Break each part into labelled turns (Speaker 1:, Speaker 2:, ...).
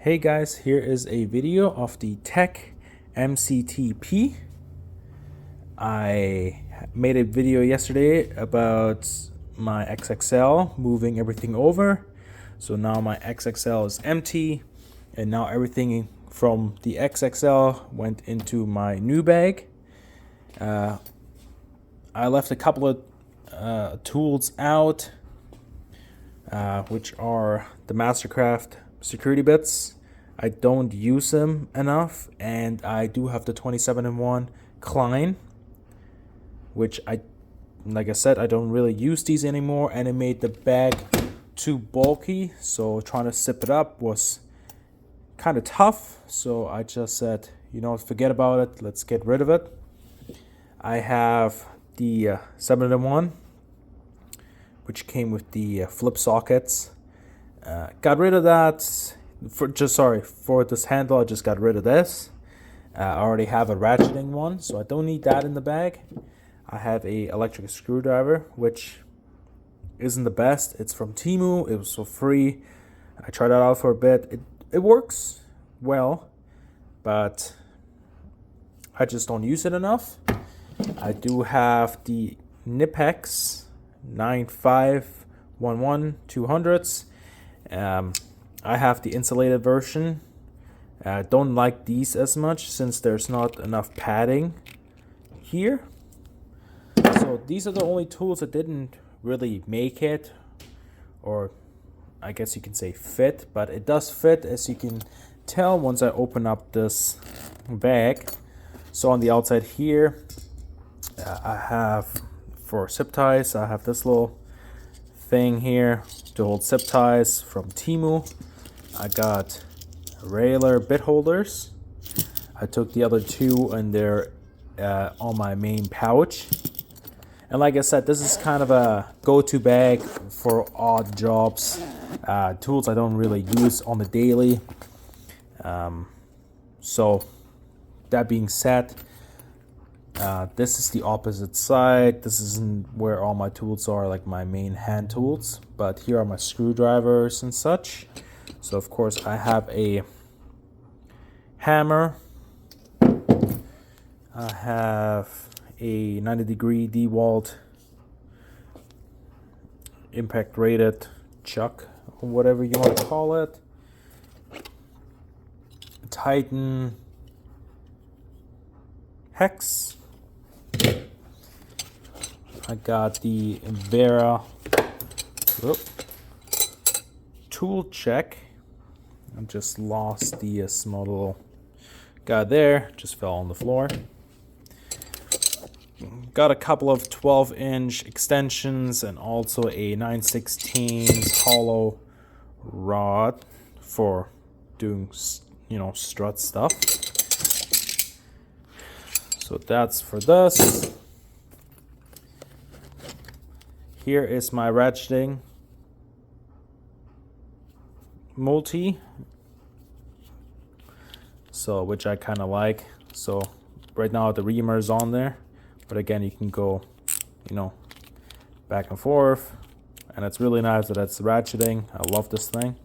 Speaker 1: Hey guys, here is a video of the Tech MCTP. I made a video yesterday about my XXL, moving everything over. So now my XXL is empty, and now everything from the XXL went into my new bag. I left a couple of tools out, which are the Mastercraft security bits. I don't use them enough, and I do have the 27-in-1 Klein, which like I said, I don't really use these anymore, and it made the bag too bulky, so trying to zip it up was kind of tough. So I just said, forget about it, let's get rid of it. I have the 7-in-1, which came with the flip sockets. Got rid of that for this handle. I just got rid of this. I already have a ratcheting one, so I don't need that in the bag. I have a electric screwdriver, which isn't the best. It's from Temu. It was for free. I tried it out for a bit. It works well, but I just don't use it enough. I do have the Knipex 9511 200s. I have the insulated version. I don't like these as much since there's not enough padding here. So these are the only tools that didn't really make it, or I guess you can say fit, but it does fit, as you can tell once I open up this bag. So on the outside here, I have for zip ties, I have this little thing here to hold zip ties from Temu. I got railer bit holders. I took the other two and they're on my main pouch. And like I said, this is kind of a go-to bag for odd jobs, tools I don't really use on the daily. So that being said, this is the opposite side. This isn't where all my tools are, like my main hand tools, but here are my screwdrivers and such. So of course I have a hammer. I have a 90-degree DeWalt impact rated chuck, or whatever you want to call it. Titan hex. I got the Vera tool check. I just lost the small little guy there, just fell on the floor. Got a couple of 12-inch extensions and also a 9/16 hollow rod for doing, strut stuff. So that's for this. Here is my ratcheting multi, so which I kind of like. So right now the reamer is on there, but again you can go, back and forth, and it's really nice that it's ratcheting. I love this thing.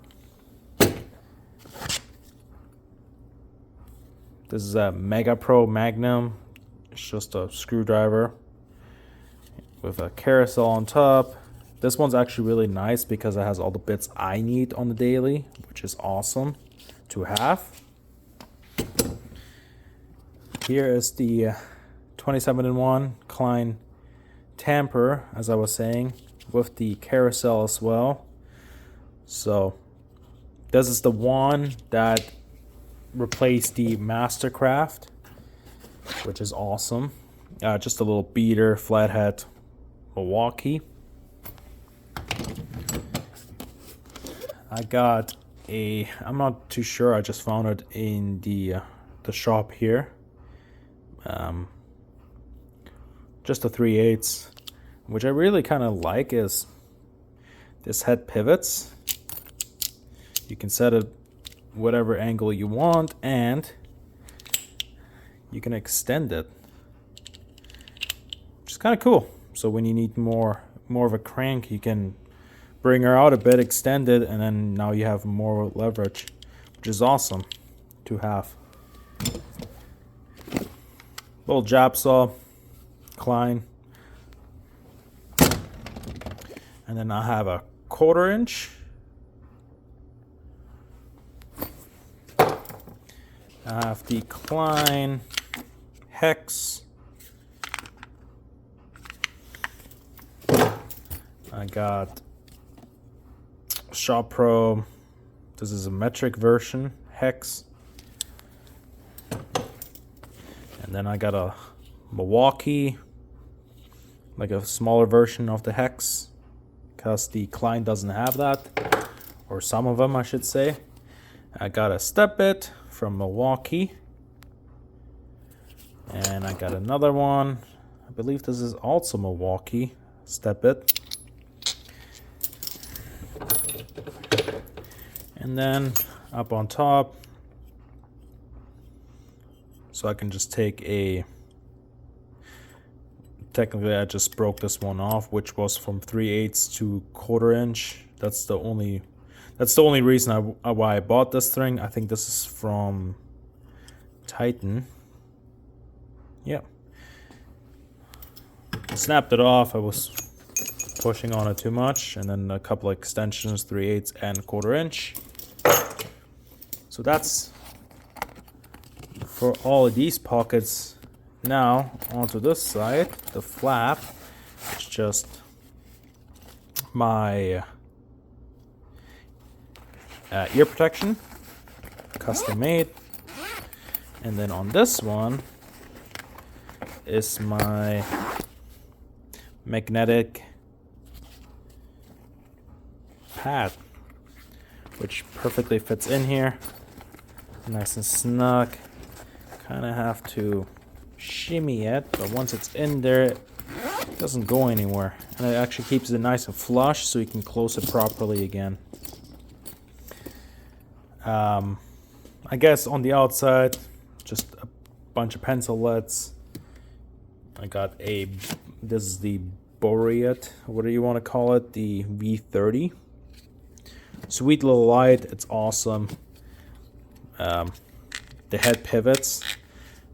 Speaker 1: This is a Mega Pro Magnum. It's just a screwdriver with a carousel on top. This one's actually really nice because it has all the bits I need on the daily, which is awesome to have. Here is the 27-in-1 Klein tamper, as I was saying, with the carousel as well. So this is the one that replaced the Mastercraft, which is awesome. Just a little beater, flathead, Milwaukee. I got I'm not too sure, I just found it in the shop here. Just a 3/8, which I really kind of like, is this head pivots. You can set it whatever angle you want, and you can extend it, which is kind of cool. So when you need more of a crank, you can bring her out a bit, extend it, and then now you have more leverage, which is awesome to have. Little jab saw, Klein. And then I have a 1/4 inch. I have the Klein Hex. I got Shop Pro. This is a metric version, Hex. And then I got a Milwaukee, like a smaller version of the Hex, because the Klein doesn't have that, or some of them I should say. I got a step bit from Milwaukee, and I got another one. I believe this is also Milwaukee step bit. And then up on top, so I can just take a, technically I just broke this one off, which was from 3/8 to 1/4 inch. That's the only reason why I bought this thing. I think this is from Titan. Yeah. Snapped it off. I was pushing on it too much, and then a couple of extensions, 3/8 and 1/4 inch. So that's for all of these pockets. Now onto this side, the flap. It's just my ear protection, custom made. And then on this one is my magnetic pad, which perfectly fits in here, nice and snug. Kind of have to shimmy it, but once it's in there, it doesn't go anywhere, and it actually keeps it nice and flush, so you can close it properly again. I guess on the outside, just a bunch of pencil leads. I got this is the Boreat, what do you want to call it, the V30. Sweet little light, it's awesome. The head pivots,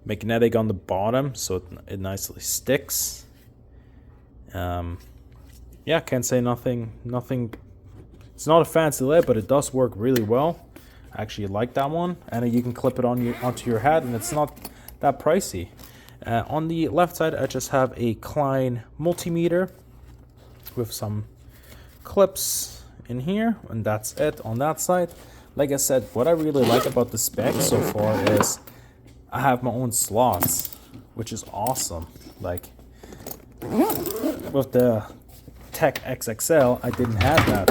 Speaker 1: magnetic on the bottom, so it nicely sticks. Yeah, can't say nothing. It's not a fancy lid, but it does work really well. I actually like that one, and you can clip it onto your head, and it's not that pricey. On the left side, I just have a Klein multimeter with some clips in here, and that's it on that side. Like I said, what I really like about the spec so far is I have my own slots, which is awesome. Like with the Tech XXL, I didn't have that.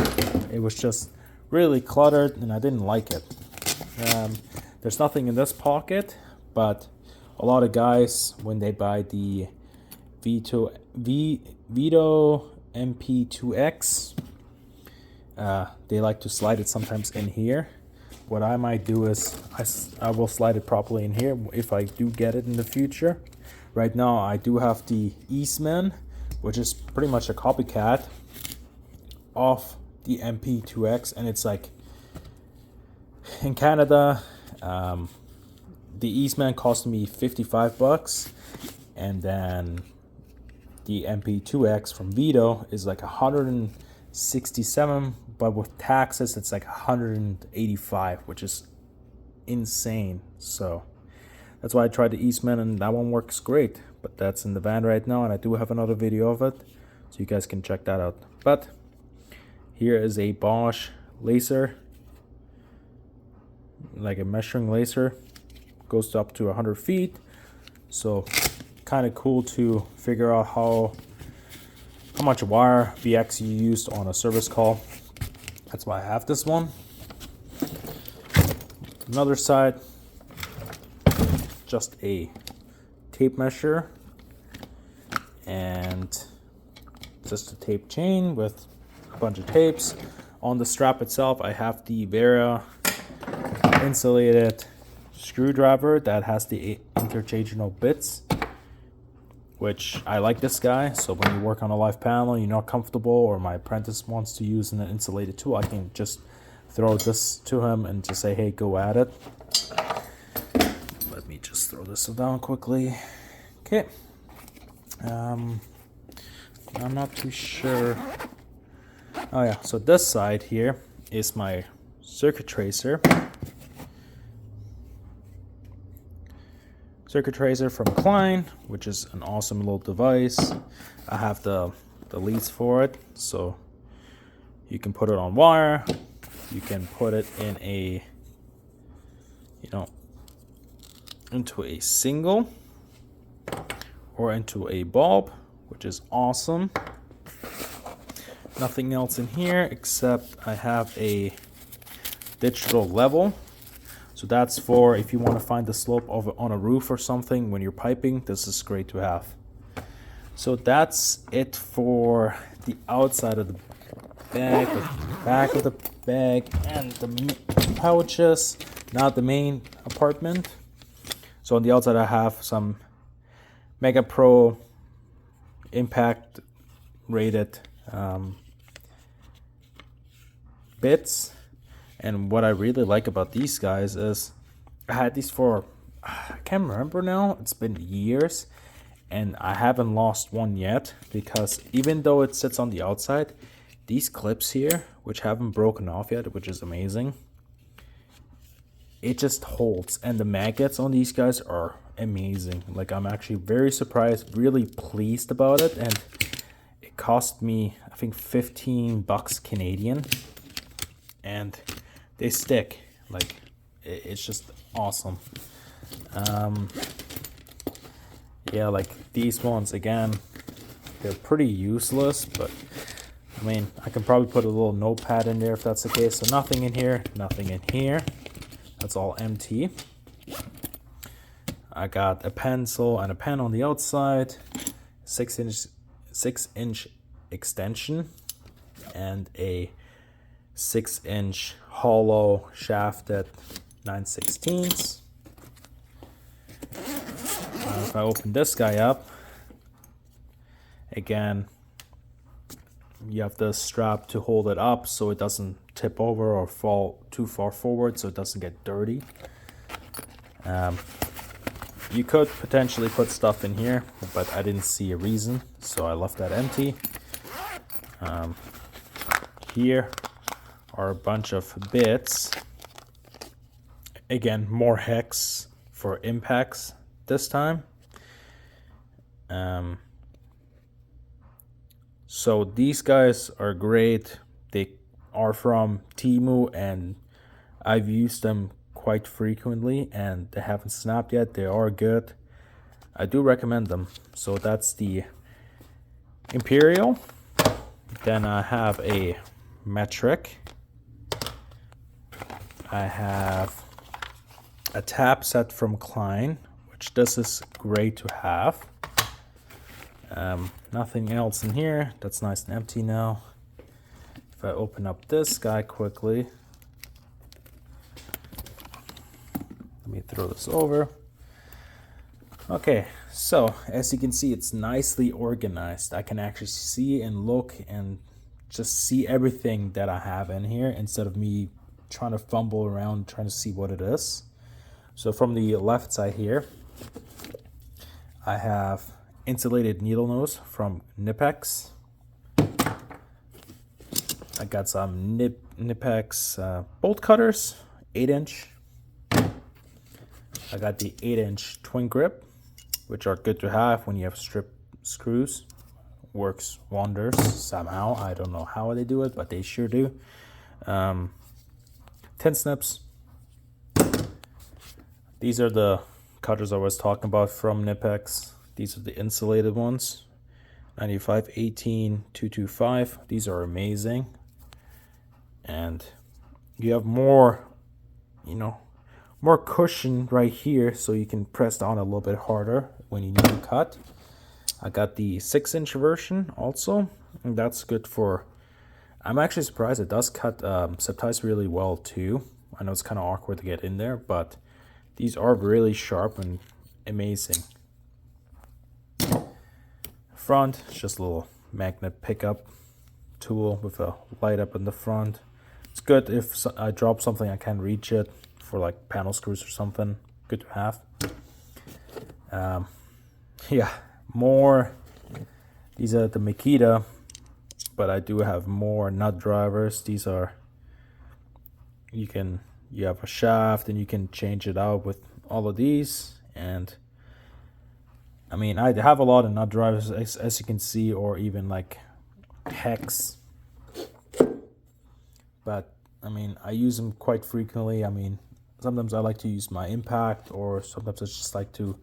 Speaker 1: It was just really cluttered, and I didn't like it. There's nothing in this pocket, but a lot of guys, when they buy the VETO MP2X, they like to slide it sometimes in here. What I might do is I will slide it properly in here if I do get it in the future. Right now I do have the Eastman, which is pretty much a copycat of the MP2X, and it's like in Canada, the Eastman cost me $55, and then the MP2X from VETO is like $167, but with taxes it's like $185, which is insane. So that's why I tried the Eastman, and that one works great. But that's in the van right now, and I do have another video of it, so you guys can check that out. But here is a Bosch laser, like a measuring laser, goes up to 100 feet. So kind of cool to figure out how much wire VX you used on a service call. That's why I have this one. Another side, just a tape measure and just a tape chain with a bunch of tapes. On the strap itself, I have the Vera insulated screwdriver that has the interchangeable bits, which I like this guy. So when you work on a live panel, you're not comfortable, or my apprentice wants to use an insulated tool, I can just throw this to him and just say, hey, go at it. Let me just throw this down quickly. Okay. I'm not too sure. Oh yeah, so this side here is my circuit tracer. Circuit tracer from Klein, which is an awesome little device. I have the leads for it, so you can put it on wire. You can put it in a, into a single or into a bulb, which is awesome. Nothing else in here except I have a digital level. So that's for if you want to find the slope of on a roof or something when you're piping. This is great to have. So that's it for the outside of the bag, the back of the bag, and the pouches. Not the main compartment. So on the outside I have some Mega Pro impact rated bits. And what I really like about these guys is I had these for, I can't remember now, it's been years, and I haven't lost one yet, because even though it sits on the outside, these clips here, which haven't broken off yet, which is amazing, it just holds. And the magnets on these guys are amazing. Like, I'm actually very surprised, really pleased about it, and it cost me, I think, 15 bucks Canadian, and they stick. Like, it's just awesome. Yeah, like these ones, again, they're pretty useless, but I mean, I can probably put a little notepad in there if that's the case. So nothing in here, nothing in here. That's all empty. I got a pencil and a pen on the outside, 6-inch extension, and a 6-inch hollow shafted 9/16. If I open this guy up, again, you have the strap to hold it up so it doesn't tip over or fall too far forward, so it doesn't get dirty. You could potentially put stuff in here, but I didn't see a reason, so I left that empty. Here are a bunch of bits. Again, more hex for impacts this time. So these guys are great. They are from Temu, and I've used them quite frequently, and they haven't snapped yet. They are good. I do recommend them. So that's the Imperial. Then I have a metric. I have a tap set from Klein, which this is great to have. Nothing else in here. That's nice and empty now. If I open up this guy quickly, let me throw this over. Okay, so as you can see, it's nicely organized. I can actually see and look and just see everything that I have in here instead of me trying to fumble around trying to see what it is. So from the left side here, I have insulated needle nose from Knipex. I got some Knipex bolt cutters, 8-inch. I got the 8-inch twin grip, which are good to have when you have strip screws. Works wonders somehow. I don't know how they do it, but they sure do. 10 snips. These are the cutters I was talking about from Knipex. These are the insulated ones. 95, 18, 225. These are amazing. And you have more, more cushion right here, so you can press down a little bit harder when you need to cut. I got the 6-inch version also, and that's good for, I'm actually surprised it does cut zip ties really well too. I know it's kind of awkward to get in there, but these are really sharp and amazing. Front, it's just a little magnet pickup tool with a light up in the front. It's good if I drop something I can't reach it for like panel screws or something. Good to have. Yeah, more. These are the Makita, but I do have more nut drivers. These are, you have a shaft and you can change it out with all of these. And I mean, I have a lot of nut drivers, as you can see, or even like hex. But I mean, I use them quite frequently. I mean, sometimes I like to use my impact, or sometimes I just like to,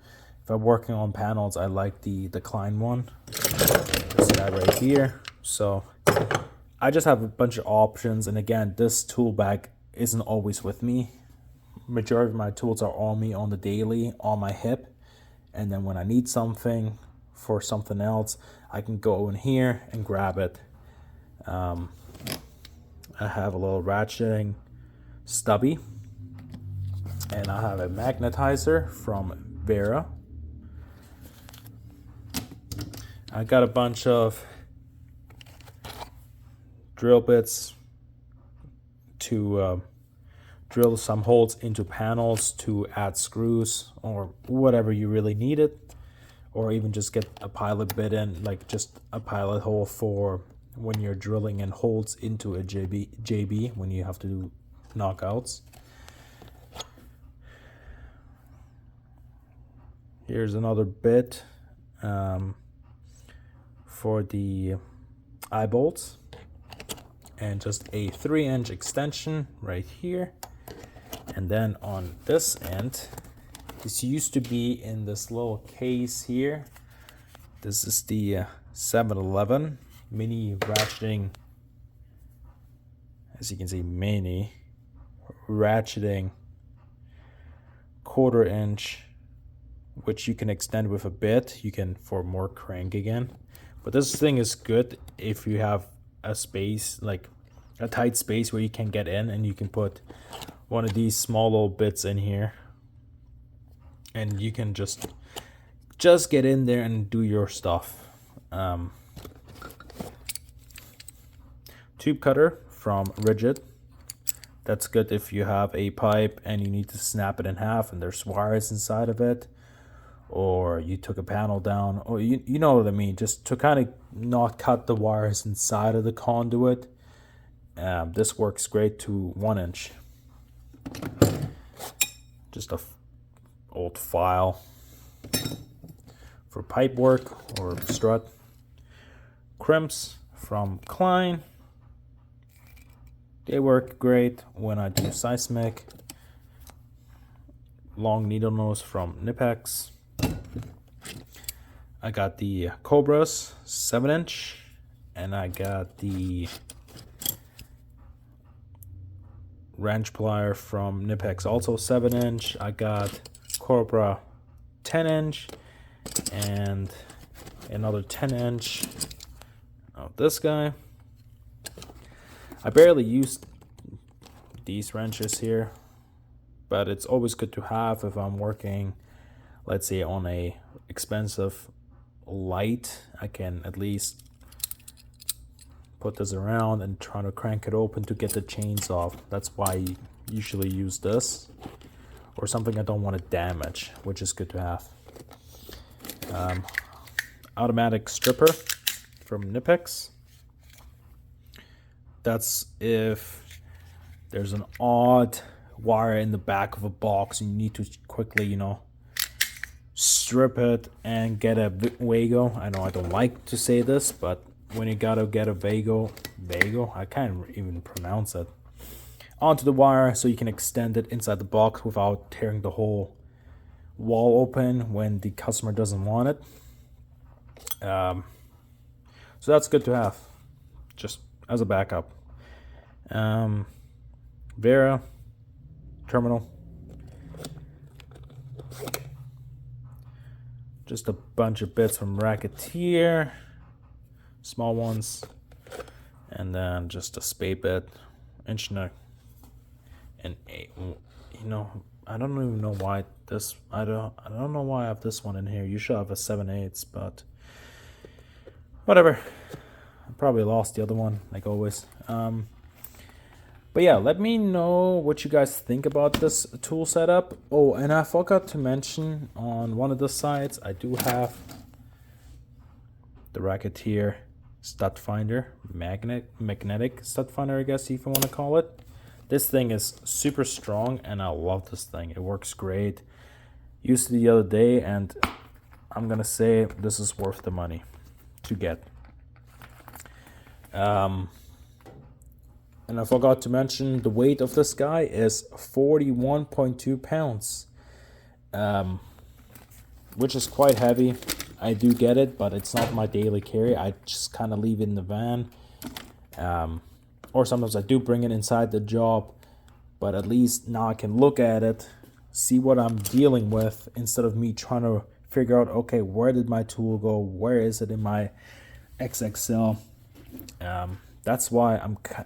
Speaker 1: if I'm working on panels, I like the Klein one. This guy right here. So I just have a bunch of options. And again, this tool bag isn't always with me. Majority of my tools are on me on the daily, on my hip. And then when I need something for something else, I can go in here and grab it. I have a little ratcheting stubby. And I have a magnetizer from Vera. I got a bunch of drill bits to drill some holes into panels to add screws or whatever you really need it, or even just get a pilot bit in, like just a pilot hole for when you're drilling in holes into a JB when you have to do knockouts. Here's another bit for the eye bolts, and just a 3-inch extension right here. And then on this end, this used to be in this little case here. This is the 711 mini ratcheting, as you can see, mini ratcheting 1/4 inch, which you can extend with a bit. You can for more crank again. But this thing is good if you have a space, like a tight space where you can get in, and you can put one of these small little bits in here, and you can just get in there and do your stuff. Tube cutter from Rigid. That's good if you have a pipe and you need to snap it in half and there's wires inside of it, or you took a panel down, or you know what I mean, just to kind of not cut the wires inside of the conduit. This works great to 1 inch. Just a old file for pipe work or strut. Crimps from Klein. They work great when I do seismic. Long needle nose from Nipex. I got the Cobras 7-inch, and I got the wrench plier from Nipex, also 7-inch. I got Cobra 10-inch and another 10-inch of this guy. I barely use these wrenches here, but it's always good to have if I'm working, let's say, on a expensive light. I can at least put this around and try to crank it open to get the chains off. That's why I usually use this, or something I don't want to damage, which is good to have. Automatic stripper from Nipex. That's if there's an odd wire in the back of a box and you need to quickly, strip it and get a VETO. I know I don't like to say this, but when you gotta get a VETO, I can't even pronounce it, onto the wire so you can extend it inside the box without tearing the whole wall open when the customer doesn't want it. So that's good to have, just as a backup. Vera terminal. Just a bunch of bits from Racketeer, small ones, and then just a spade bit, inch and eight. I don't even know why this. I don't know why I have this one in here. You should have a 7/8, but whatever. I probably lost the other one, like always. But yeah, let me know what you guys think about this tool setup. Oh, and I forgot to mention on one of the sides, I do have the Racketeer stud finder, magnetic stud finder, I guess if you want to call it. This thing is super strong and I love this thing. It works great. Used it the other day and I'm gonna say this is worth the money to get. And I forgot to mention the weight of this guy is 41.2 pounds, which is quite heavy. I do get it, but it's not my daily carry. I just kind of leave it in the van. Or sometimes I do bring it inside the job, but at least now I can look at it, see what I'm dealing with, instead of me trying to figure out, okay, where did my tool go? Where is it in my XXL? That's why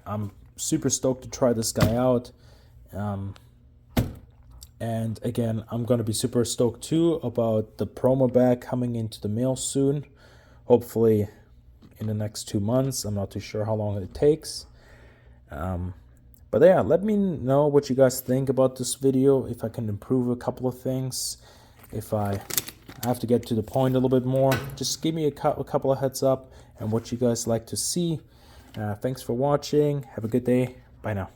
Speaker 1: I'm super stoked to try this guy out. And again, I'm going to be super stoked too about the promo bag coming into the mail soon. Hopefully in the next 2 months. I'm not too sure how long it takes. But yeah, let me know what you guys think about this video. If I can improve a couple of things. If I have to get to the point a little bit more. Just give me a couple of heads up and what you guys like to see. Thanks for watching. Have a good day. Bye now.